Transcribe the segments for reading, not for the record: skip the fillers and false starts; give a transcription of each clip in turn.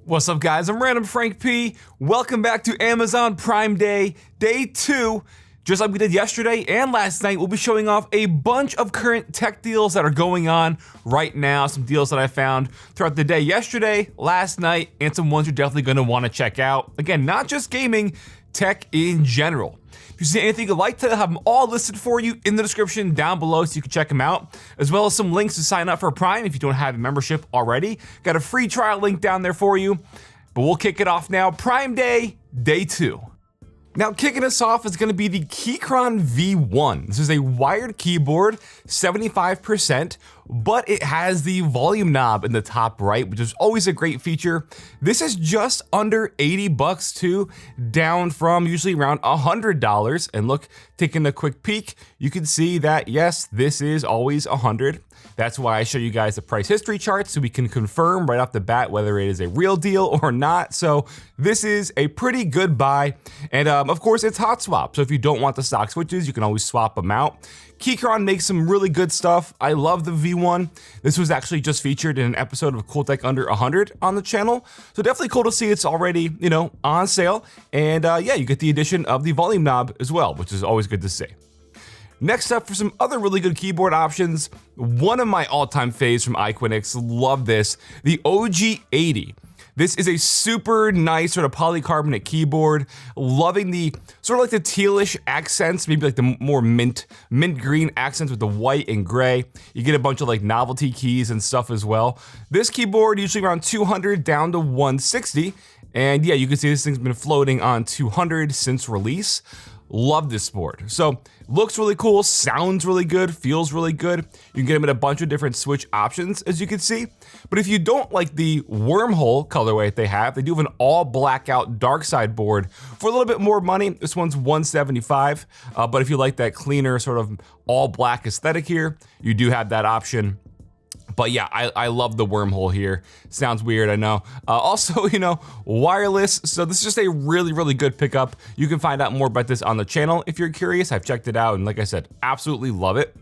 What's up, guys? I'm Random Frank P. Welcome back to Amazon Prime Day, Day 2. Just like we did yesterday and last night, we'll be showing off a bunch of current tech deals that are going on right now. Some deals that I found throughout the day yesterday, last night, and some ones you're definitely going to want to check out. Again, not just gaming, tech in general. If you see anything you'd like to, have them all listed for you in the description down below so you can check them out, as well as some links to sign up for Prime if you don't have a membership already. Got a free trial link down there for you, but we'll kick it off now. Prime Day, Day 2. Now, kicking us off is going to be the Keychron V1. This is a wired keyboard, 75%, but it has the volume knob in the top right, which is always a great feature. This is just under 80 bucks too, down from usually around $100. And look, taking a quick peek, you can see that yes, this is always 100. That's why I show you guys the price history chart so we can confirm right off the bat whether it is a real deal or not. So this is a pretty good buy. And of course, it's hot swap. So if you don't want the stock switches, you can always swap them out. Keychron makes some really good stuff. I love the V1. This was actually just featured in an episode of Cool Tech Under 100 on the channel. So definitely cool to see it's already, on sale. And yeah, you get the addition of the volume knob as well, which is always good to see. Next up, for some other really good keyboard options, one of my all-time faves from Equinix, love this, the OG80. This is a super nice sort of polycarbonate keyboard. Loving the sort of like the tealish accents, maybe like the more mint green accents with the white and gray. You get a bunch of like novelty keys and stuff as well. This keyboard usually around 200 down to 160. And yeah, you can see this thing's been floating on 200 since release. Love this board. So looks really cool, sounds really good, feels really good. You can get them in a bunch of different switch options, as you can see. But if you don't like the wormhole colorway they have, they do have an all blackout dark side board for a little bit more money. This one's $175. But if you like that cleaner sort of all black aesthetic here, you do have that option. But yeah, I love the wormhole here. Sounds weird, I know. Also, wireless. So this is just a really, really good pickup. You can find out more about this on the channel if you're curious. I've checked it out, and like I said, absolutely love it.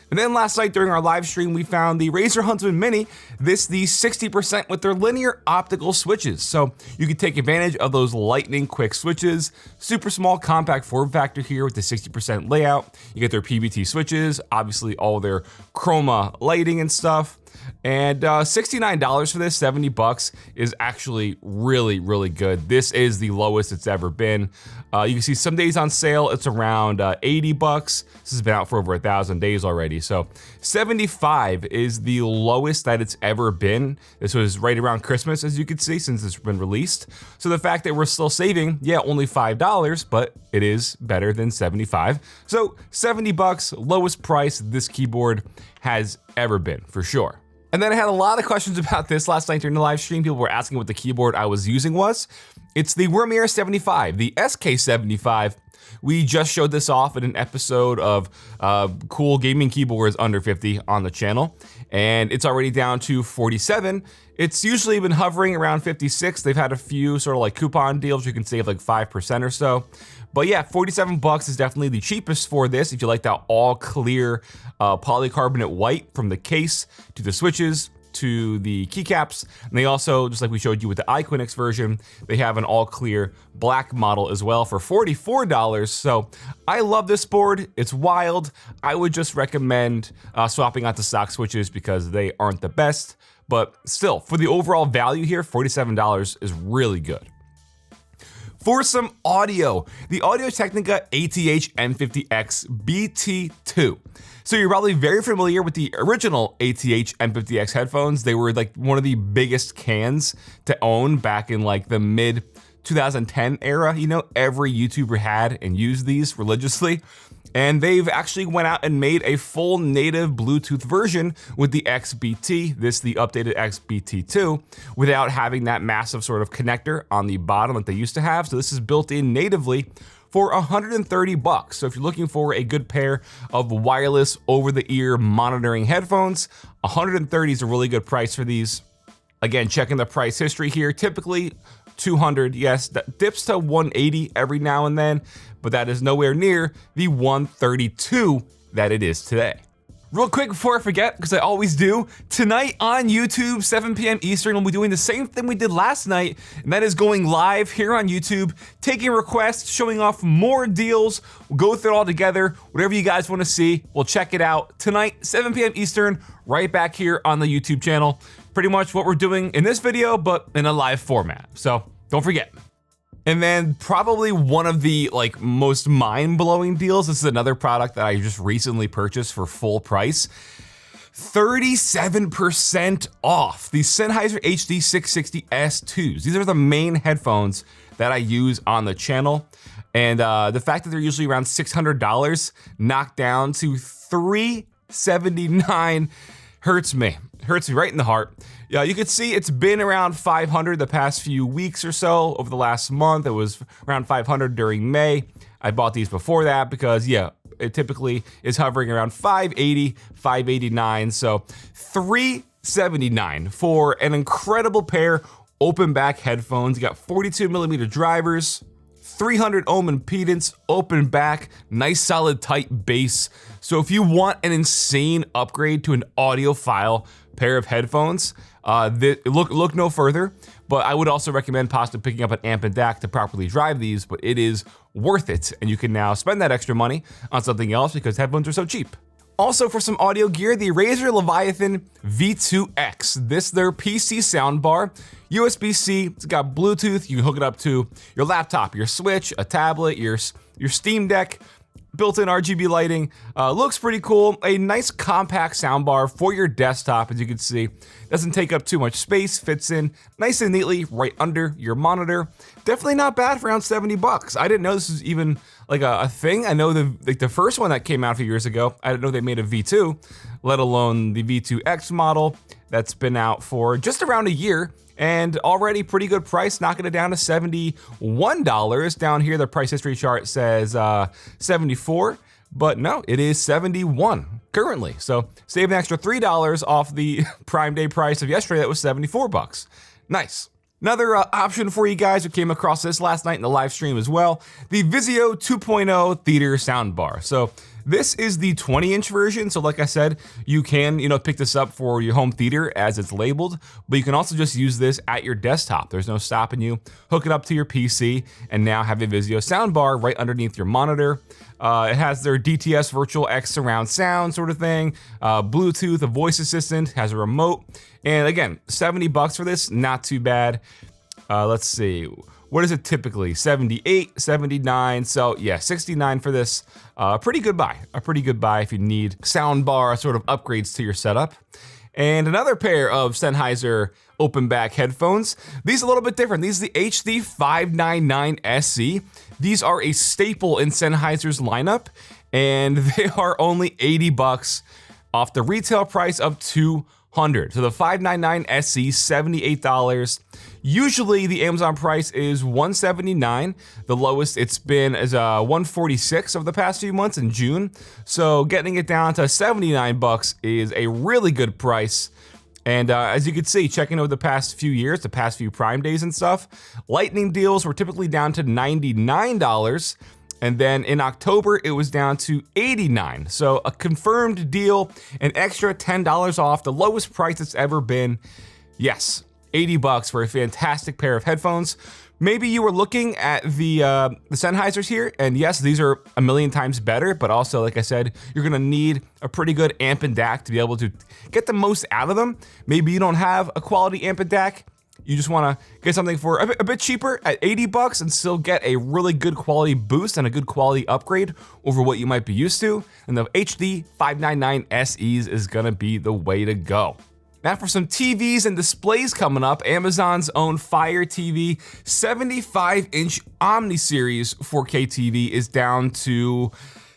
And then last night during our live stream, we found the Razer Huntsman Mini, the 60% with their linear optical switches. So you can take advantage of those lightning quick switches. Super small compact form factor here with the 60% layout. You get their PBT switches, obviously all their chroma lighting and stuff. And $69 for this, 70 bucks, is actually really, really good. This is the lowest it's ever been. You can see some days on sale, it's around 80 bucks. This has been out for over 1,000 days already. So 75 is the lowest that it's ever been. This was right around Christmas, as you can see, since it's been released. So the fact that we're still saving, yeah, only $5, but it is better than 75. So 70 bucks, lowest price this keyboard has ever been, for sure. And then I had a lot of questions about this last night during the live stream. People were asking what the keyboard I was using was. It's the Vermeer 75, the SK75. We just showed this off in an episode of cool gaming keyboards under 50 on the channel, and it's already down to 47. It's usually been hovering around 56. They've had a few sort of like coupon deals. You can save like 5% or so. But yeah, 47 bucks is definitely the cheapest for this if you like that all clear polycarbonate white from the case to the switches to the keycaps. And they also, just like we showed you with the Equinix version, they have an all clear black model as well for $44. So I love this board. It's wild. I would just recommend swapping out the stock switches because they aren't the best. But still, for the overall value here, $47 is really good. For some audio, the Audio Technica ATH M50X BT2. So you're probably very familiar with the original ATH M50X headphones. They were like one of the biggest cans to own back in like the mid 2010 era. Every YouTuber had and used these religiously. And they've actually went out and made a full native Bluetooth version with the XBT, the updated XBT2, without having that massive sort of connector on the bottom like they used to have. So this is built in natively for 130 bucks. So if you're looking for a good pair of wireless over-the-ear monitoring headphones, 130 is a really good price for these. Again, checking the price history here, typically 200, yes, that dips to 180 every now and then, but that is nowhere near the 132 that it is today. Real quick before I forget, because I always do, tonight on YouTube, 7 p.m. Eastern, we'll be doing the same thing we did last night, and that is going live here on YouTube, taking requests, showing off more deals. We'll go through it all together. Whatever you guys want to see, we'll check it out tonight, 7 p.m. Eastern, right back here on the YouTube channel. Pretty much what we're doing in this video, but in a live format. So don't forget. And then probably one of the most mind-blowing deals, this is another product that I just recently purchased for full price. 37% off the Sennheiser HD599SC. These are the main headphones that I use on the channel. And the fact that they're usually around $600 knocked down to $379 hurts me right in the heart. Yeah, you can see it's been around 500 the past few weeks or so. Over the last month, it was around 500 during May. I bought these before that because, yeah, it typically is hovering around 580, 589. So $379 for an incredible pair open back headphones. You got 42mm drivers, 300 ohm impedance, open back, nice solid tight bass. So if you want an insane upgrade to an audiophile pair of headphones, look no further. But I would also recommend possibly picking up an amp and DAC to properly drive these, but it is worth it. And you can now spend that extra money on something else because headphones are so cheap. Also for some audio gear, the Razer Leviathan V2X. This their PC sound bar, USB-C, it's got Bluetooth, you can hook it up to your laptop, your Switch, a tablet, your Steam Deck, built-in RGB lighting, looks pretty cool. A nice compact soundbar for your desktop, as you can see. Doesn't take up too much space, fits in nice and neatly right under your monitor. Definitely not bad for around 70 bucks. I didn't know this was even a thing. I know the first one that came out a few years ago, I didn't know they made a V2, let alone the V2X model that's been out for just around a year. And already pretty good price, knocking it down to $71. Down here, the price history chart says 74, but no, it is 71 currently. So save an extra $3 off the Prime Day price of yesterday. That was 74 bucks. Nice. Another option for you guys who came across this last night in the live stream as well, the Vizio 2.0 theater sound bar. So this is the 20-inch version. So like I said, you can, pick this up for your home theater as it's labeled, but you can also just use this at your desktop. There's no stopping you. Hook it up to your PC and now have a Vizio sound bar right underneath your monitor. It has their DTS Virtual X surround sound sort of thing, Bluetooth, a voice assistant, has a remote. And again, 70 bucks for this, not too bad. Let's see. What is it typically? 78, 79. So yeah, 69 for this. A pretty good buy if you need soundbar sort of upgrades to your setup. And another pair of Sennheiser open back headphones. These are a little bit different. These are the HD599SC. These are a staple in Sennheiser's lineup, and they are only 80 bucks off the retail price of $200. So the 599SC, $78. Usually the Amazon price is $179. The lowest it's been is $146 over the past few months in June. So getting it down to 79 bucks is a really good price. And as you can see, checking over the past few years, the past few Prime Days and stuff, lightning deals were typically down to $99. And then in October, it was down to $89. So a confirmed deal, an extra $10 off, the lowest price it's ever been. Yes, 80 bucks for a fantastic pair of headphones. Maybe you were looking at the Sennheisers here, and yes, these are a million times better, but also, like I said, you're gonna need a pretty good amp and DAC to be able to get the most out of them. Maybe you don't have a quality amp and DAC, you just wanna get something for a bit cheaper at 80 bucks and still get a really good quality boost and a good quality upgrade over what you might be used to, and the HD599SEs is gonna be the way to go. Now for some TVs and displays coming up, Amazon's own Fire TV 75-inch Omni Series 4K TV is down to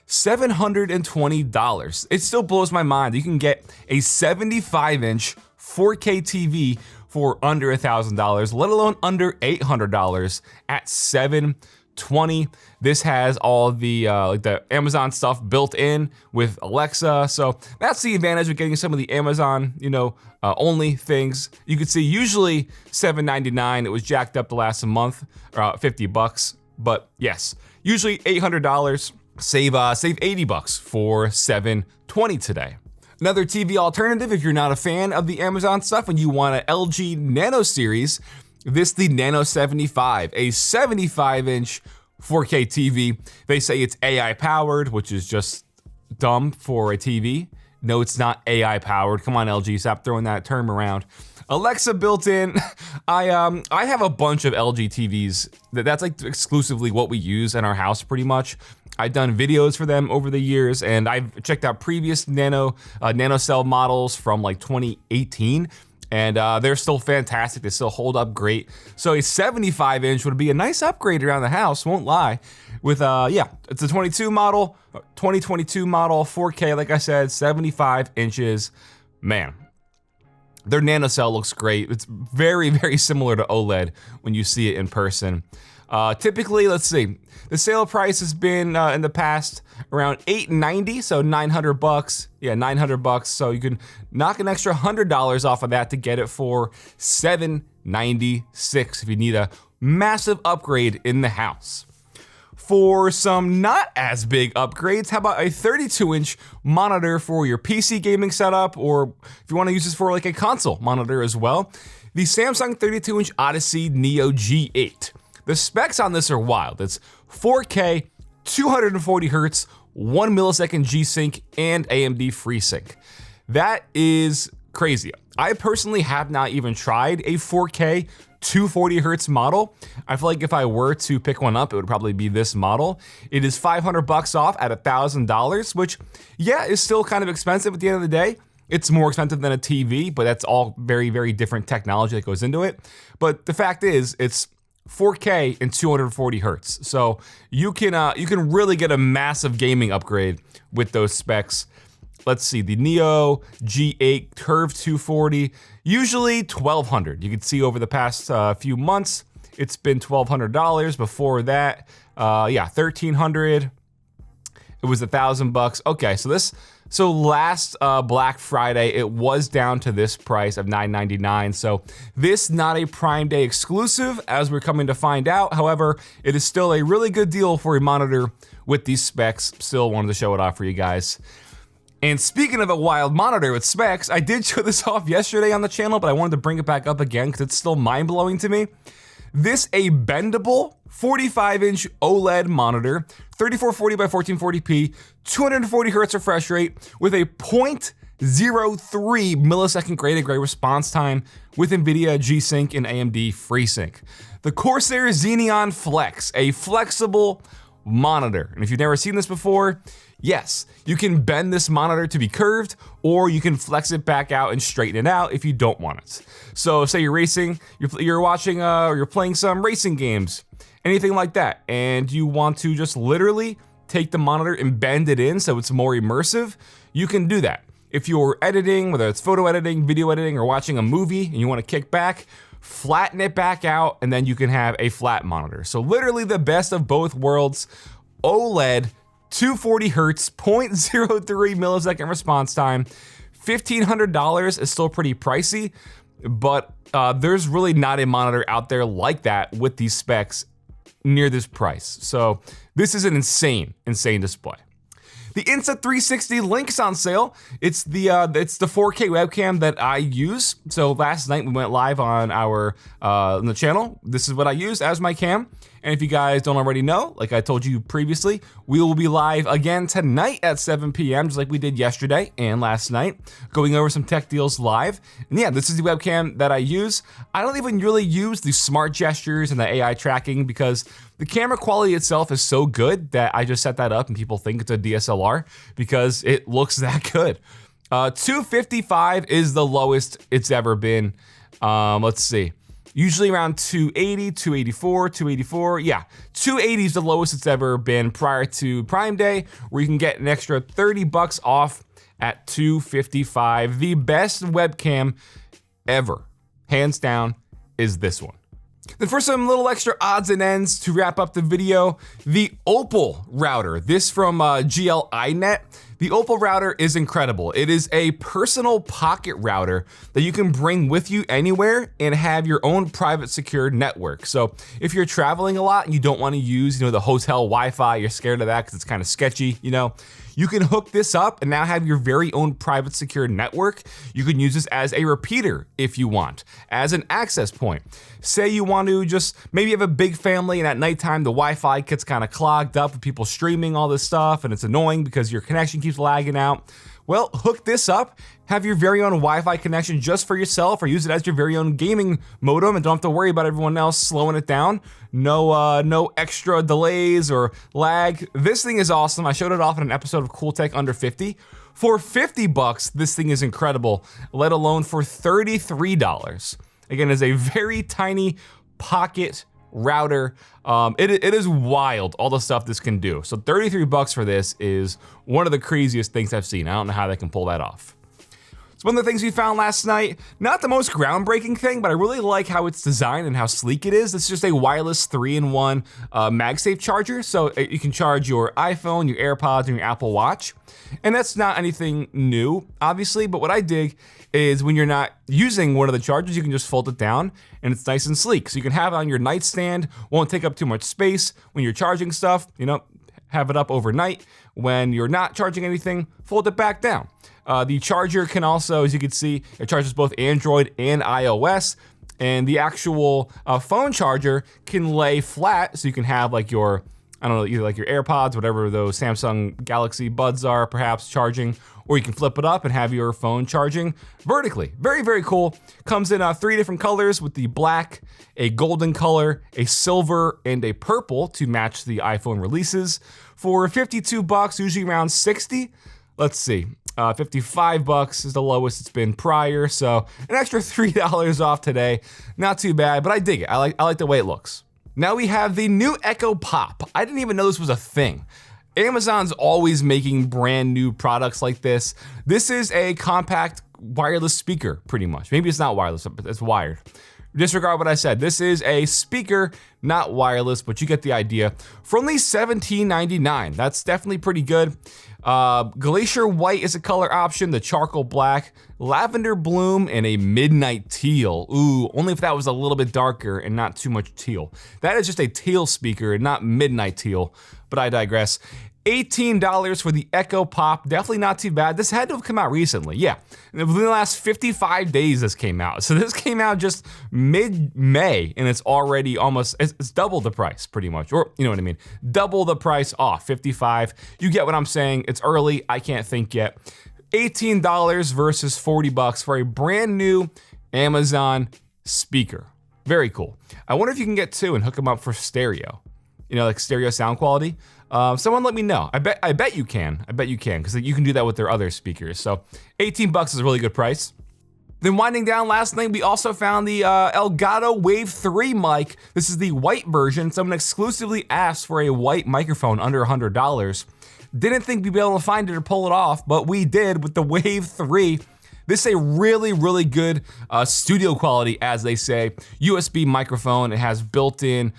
$720. It still blows my mind. You can get a 75-inch 4K TV for under $1,000, let alone under $800 at $720. This has all the the Amazon stuff built in with Alexa, so that's the advantage of getting some of the Amazon, only things. You can see usually $799. It was jacked up the last month, 50 bucks, but yes, usually $800. Save 80 bucks for $720 today. Another TV alternative, if you're not a fan of the Amazon stuff and you want an LG Nano series, this the Nano 75, a 75-inch 4K TV. They say it's AI powered, which is just dumb for a TV. No, it's not AI powered. Come on, LG, stop throwing that term around. Alexa built in. I have a bunch of LG TVs. That's like exclusively what we use in our house pretty much. I've done videos for them over the years, and I've checked out previous nano cell models from like 2018, and they're still fantastic. They still hold up great. So a 75-inch would be a nice upgrade around the house, won't lie. With yeah, it's a 2022 model, 4K, like I said, 75 inches. Man, their nano cell looks great. It's very, very similar to OLED when you see it in person. Typically, let's see, the sale price has been in the past around $890, so $900. Yeah, $900. So you can knock an extra $100 off of that to get it for $796 if you need a massive upgrade in the house. For some not as big upgrades, how about a 32-inch monitor for your PC gaming setup, or if you want to use this for like a console monitor as well? The Samsung 32-inch Odyssey Neo G8. The specs on this are wild. It's 4K, 240 Hz, 1 millisecond G-Sync, and AMD FreeSync. That is crazy. I personally have not even tried a 4K 240 Hz model. I feel like if I were to pick one up, it would probably be this model. It is $500 off at $1,000, which, yeah, is still kind of expensive at the end of the day. It's more expensive than a TV, but that's all very, very different technology that goes into it. But the fact is, it's 4K and 240 Hz. So you can really get a massive gaming upgrade with those specs. Let's see, the Neo G8 Curved 240, usually $1,200. You can see over the past few months, it's been $1,200. Before that, yeah, $1,300. It was $1,000. Okay, so last Black Friday, it was down to this price of $999. So this not a Prime Day exclusive, as we're coming to find out. However, it is still a really good deal for a monitor with these specs. Still wanted to show it off for you guys. And speaking of a wild monitor with specs, I did show this off yesterday on the channel, but I wanted to bring it back up again because it's still mind-blowing to me. This a bendable 45-inch OLED monitor, 3440 by 1440p, 240 Hz refresh rate with a 0.03 millisecond gray-to-gray response time with NVIDIA G-Sync and AMD FreeSync. The Corsair Xenia Flex, a flexible monitor. And if you've never seen this before, yes, you can bend this monitor to be curved, or you can flex it back out and straighten it out if you don't want it. So say you're racing, you're watching, or you're playing some racing games, anything like that, and you want to just literally take the monitor and bend it in so it's more immersive, you can do that. If you're editing, whether it's photo editing, video editing, or watching a movie, and you want to kick back, flatten it back out, and then you can have a flat monitor. So literally the best of both worlds. OLED, 240 Hz, 0.03 millisecond response time. $1,500 is still pretty pricey, but there's really not a monitor out there like that with these specs near this price. So this is an insane display. The Insta360 Link's on sale. It's the 4K webcam that I use. So last night we went live on our on the channel. This is what I use as my cam. And if you guys don't already know, like I told you previously, we will be live again tonight at 7 p.m. just like we did yesterday and last night, going over some tech deals live. And yeah, this is the webcam that I use. I don't even really use the smart gestures and the AI tracking because the camera quality itself is so good that I just set that up and people think it's a DSLR because it looks that good. 255 is the lowest it's ever been. Let's see. Usually around 280, 284, 284. Yeah, 280 is the lowest it's ever been prior to Prime Day, where you can get an extra $30 off at 255. The best webcam ever, hands down, is this one. Then for some little extra odds and ends to wrap up the video, the Opal router. This from GLINet. The Opal router is incredible. It is a personal pocket router that you can bring with you anywhere and have your own private secure network. So if you're traveling a lot and you don't want to use, the hotel Wi-Fi, you're scared of that because it's kind of sketchy, you can hook this up and now have your very own private secure network. You can use this as a repeater if you want, as an access point. Say you want to just maybe have a big family and at nighttime the Wi-Fi gets kind of clogged up with people streaming all this stuff and it's annoying because your connection keeps lagging out. Well, hook this up, have your very own Wi-Fi connection just for yourself, or use it as your very own gaming modem and don't have to worry about everyone else slowing it down. No extra delays or lag. This thing is awesome. I showed it off in an episode of Cool Tech Under 50. For $50, this thing is incredible, let alone for $33. Again, it's a very tiny pocket router. It is wild, all the stuff this can do. So $33 for this is one of the craziest things I've seen. I don't know how they can pull that off. So one of the things we found last night, not the most groundbreaking thing, but I really like how it's designed and how sleek it is. It's just a wireless 3-in-1 MagSafe charger. So you can charge your iPhone, your AirPods, and your Apple Watch. And that's not anything new, obviously, but what I dig is when you're not using one of the chargers, you can just fold it down and it's nice and sleek. So you can have it on your nightstand, won't take up too much space when you're charging stuff, have it up overnight. When you're not charging anything, fold it back down. The charger can also, as you can see, it charges both Android and iOS. And the actual phone charger can lay flat, so you can have like your, either like your AirPods, whatever those Samsung Galaxy Buds are, perhaps charging, or you can flip it up and have your phone charging vertically. Very, very cool. Comes in 3 different colors with the black, a golden color, a silver, and a purple to match the iPhone releases. For $52, usually around 60. Let's see. $55 is the lowest it's been prior, so an extra $3 off today. Not too bad, but I dig it. I like the way it looks. Now we have the new Echo Pop. I didn't even know this was a thing. Amazon's always making brand new products like this. This is a compact wireless speaker, pretty much. Maybe it's not wireless, but it's wired. Disregard what I said. This is a speaker, not wireless, but you get the idea. For only $17.99, that's definitely pretty good. Glacier white is a color option, the charcoal black, lavender bloom, and a midnight teal. Ooh, only if that was a little bit darker and not too much teal. That is just a teal speaker and not midnight teal, but I digress. $18 for the Echo Pop, definitely not too bad. This had to have come out recently, yeah. Within the last 55 days this came out. So this came out just mid-May and it's already almost, it's double the price pretty much, or you know what I mean? Double the price off, 55. You get what I'm saying, it's early, I can't think yet. $18 versus $40 for a brand new Amazon speaker. Very cool. I wonder if you can get 2 and hook them up for stereo. Like stereo sound quality. Someone let me know. I bet you can. I bet you can, because you can do that with their other speakers. So $18 is a really good price. Then winding down last night, we also found the Elgato Wave 3 mic. This is the white version. Someone exclusively asked for a white microphone under $100. Didn't think we'd be able to find it or pull it off, but we did with the Wave 3. This is a really, really good studio quality, as they say, USB microphone. It has built-in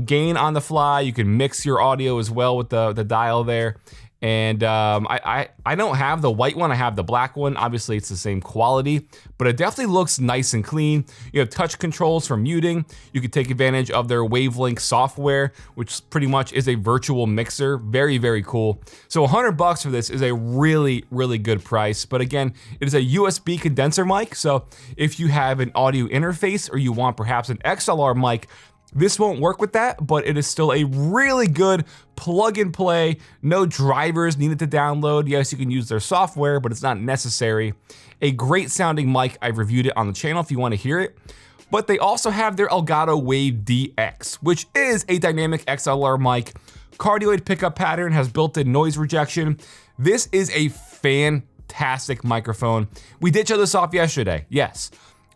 gain on the fly. You can mix your audio as well with the dial there. And I don't have the white one, I have the black one. Obviously it's the same quality, but it definitely looks nice and clean. You have touch controls for muting. You can take advantage of their Wavelink software, which pretty much is a virtual mixer. Very, very cool. So $100 for this is a really, really good price. But again, it is a USB condenser mic. So if you have an audio interface or you want perhaps an XLR mic, this won't work with that, but it is still a really good plug and play. No drivers needed to download. Yes, you can use their software, but it's not necessary. A great sounding mic. I've reviewed it on the channel if you want to hear it. But they also have their Elgato Wave DX, which is a dynamic XLR mic. Cardioid pickup pattern, has built-in noise rejection. This is a fantastic microphone. We did show this off yesterday, yes.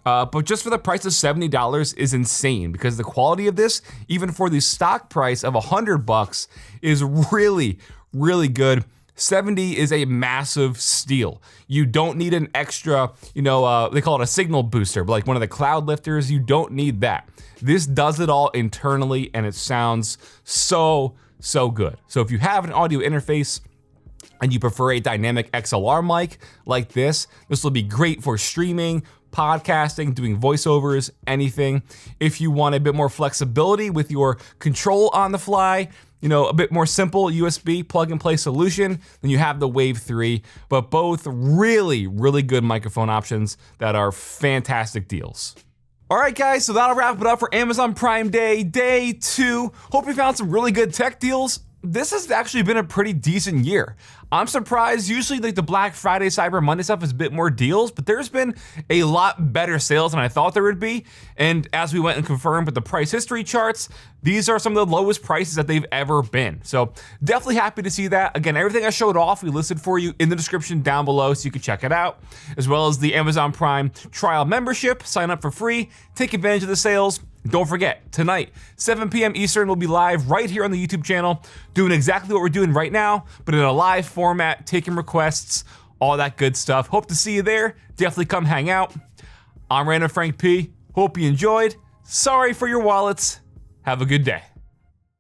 But just for the price of $70 is insane, because the quality of this, even for the stock price of $100, is really, really good. 70 is a massive steal. You don't need an extra, they call it a signal booster, but like one of the cloud lifters, you don't need that. This does it all internally and it sounds so, so good. So if you have an audio interface, and you prefer a dynamic XLR mic like this will be great for streaming, podcasting, doing voiceovers, anything. If you want a bit more flexibility with your control on the fly, a bit more simple USB plug and play solution, then you have the Wave 3, but both really, really good microphone options that are fantastic deals. All right, guys, so that'll wrap it up for Amazon Prime Day, Day 2. Hope you found some really good tech deals. This has actually been a pretty decent year. I'm surprised. Usually like the Black Friday, Cyber Monday stuff is a bit more deals, but there's been a lot better sales than I thought there would be. And as we went and confirmed with the price history charts, these are some of the lowest prices that they've ever been. So definitely happy to see that. Again, everything I showed off, we listed for you in the description down below so you can check it out, as well as the Amazon Prime trial membership. Sign up for free, take advantage of the sales. Don't forget, tonight, 7 p.m. Eastern, we'll be live right here on the YouTube channel, doing exactly what we're doing right now, but in a live format, taking requests, all that good stuff. Hope to see you there. Definitely come hang out. I'm Random Frank P. Hope you enjoyed. Sorry for your wallets. Have a good day.